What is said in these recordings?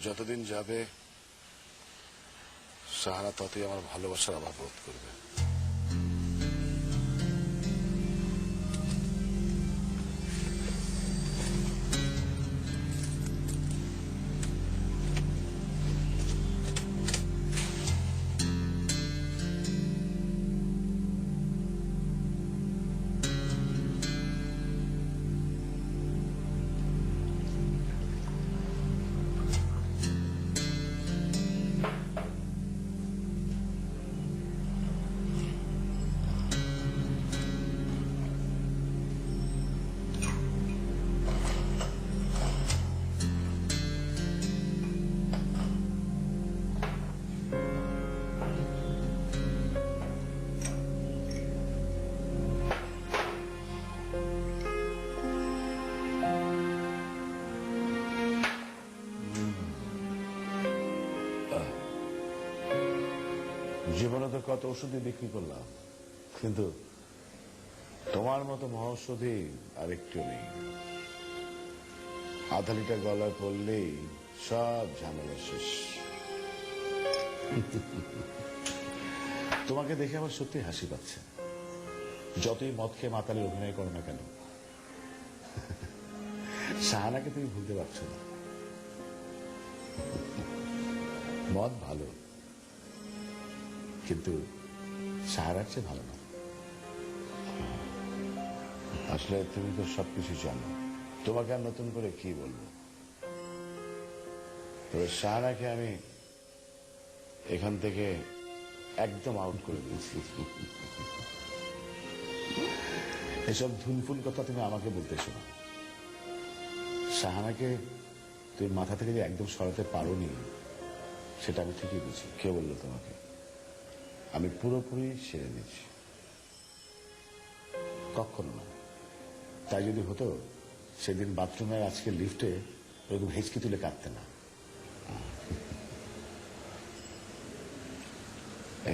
যতদিন যাবে সাহারা ততই আমার ভালোবাসার অভাব বোধ করবে। জীবনে তো কত ওষুধই বিক্রি করলাম, কিন্তু তোমার মতো মহৌষধি আর একটু নেই। আধা লিটার গলায় পড়লেই সব ঝামেলা শেষ। তোমাকে দেখে আমার সত্যি হাসি পাচ্ছে। যতই মদ খেয়ে মাতালের অভিনয় করো না কেন, সাহানাকে তুমি ভুলতে পারছো না। মদ ভালো, কিন্তু সাহারার চেয়ে ভালো না। আসলে তুমি তো সবকিছু জানো, তোমাকে আর নতুন করে কি বলবো। তবে সাহারাকে আমি এখান থেকে একদম আউট করে দিয়েছি। এসব ধুনফুন কথা তুমি আমাকে বলতেছো না। সাহানাকে তুমি মাথা থেকে যে একদম সরাতে পারোনি, সেটা আমি ঠিকই বুঝি। কে বললো তোমাকে? আমি পুরোপুরি সেরে দিচ্ছি। কখনো না। তাই যদি হতো, সেদিন বাথরুমের আজকে লিফটে এরকম হেঁচকি তুলে কাঁদতে না।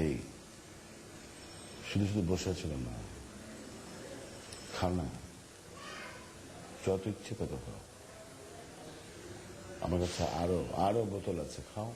এই শুধু শুধু বসে ছিল না, খাও না, যত ইচ্ছে তত খাও। আমার কাছে আরো আরো বোতল আছে, খাও।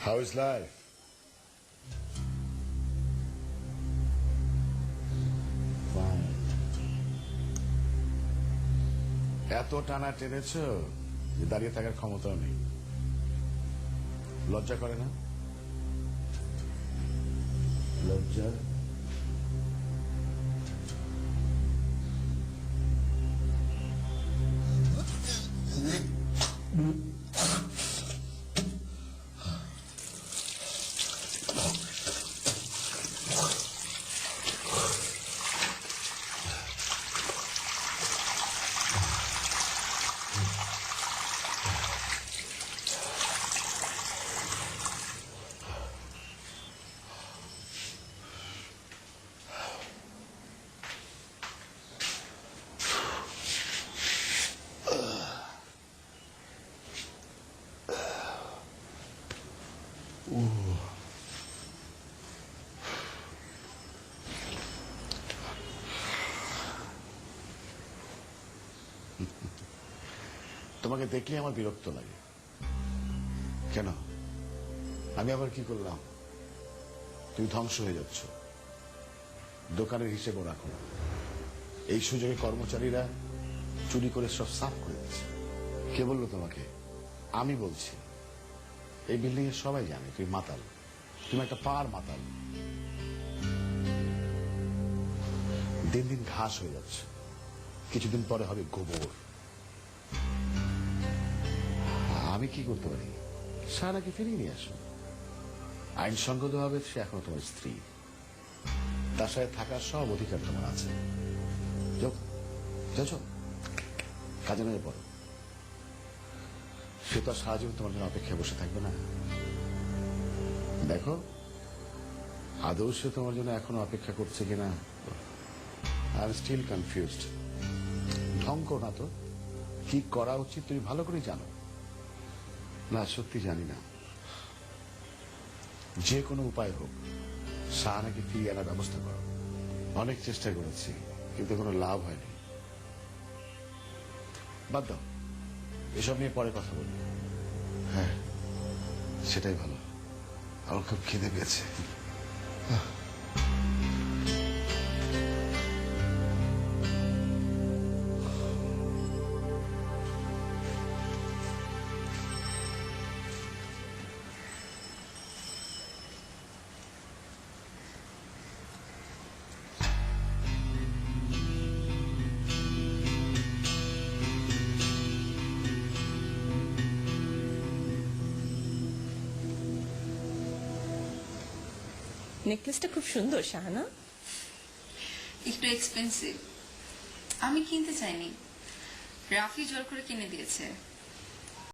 How is life? Fine. এত টানা টেনেছ যে দাঁড়িয়ে থাকার ক্ষমতাও নেই। লজ্জা করে না? লজ্জা তোমাকে দেখলে আমার বিরক্ত লাগে। কেন? আমি আবার কি করলাম? তুমি ধ্বংস হয়ে যাচ্ছ, দোকানের হিসেবও রাখো না। এই সুযোগে কর্মচারীরা চুরি করে সব সাফ করে দিচ্ছে। কে বললো তোমাকে? আমি বলছি। এই বিল্ডিং এর সবাই জানে তুমি মাতাল, তুমি একটা পার মাতাল। দিন দিন ঘাস হয়ে যাচ্ছে, কিছুদিন পরে হবে গোবর। আমি কি করতে পারি? সারাকে ফিরিয়ে নিয়ে আসো। আইনসঙ্গত ভাবে সে এখনো তোমার স্ত্রী, তার সাথে থাকার সব অধিকার তোমার আছে। যাও যাও, কাজে নেমে পড়ো। সে তো আর সারা জীবন তোমার জন্য অপেক্ষায় বসে থাকবে না। দেখো আদৌ সে তোমার জন্য এখনো অপেক্ষা করছে কিনা। I am still confused. ঢং করো না তো, কি করা উচিত তুমি ভালো করে জানো। না সত্যি জানি না। যে কোনো উপায় হোক শাহানাকে ফিরিয়ে আনার ব্যবস্থা করো। অনেক চেষ্টা করেছি কিন্তু কোনো লাভ হয়নি। বাদ দাও, এসব নিয়ে পরে কথা বলি। হ্যাঁ সেটাই ভালো, আমার খুব খিদে পেয়েছে। নেকলেসটা খুব সুন্দর শাহানা। একটু এক্সপেন্সিভ। আমি কিনতে চাইনি, রাফি জোর করে কিনে দিয়েছে।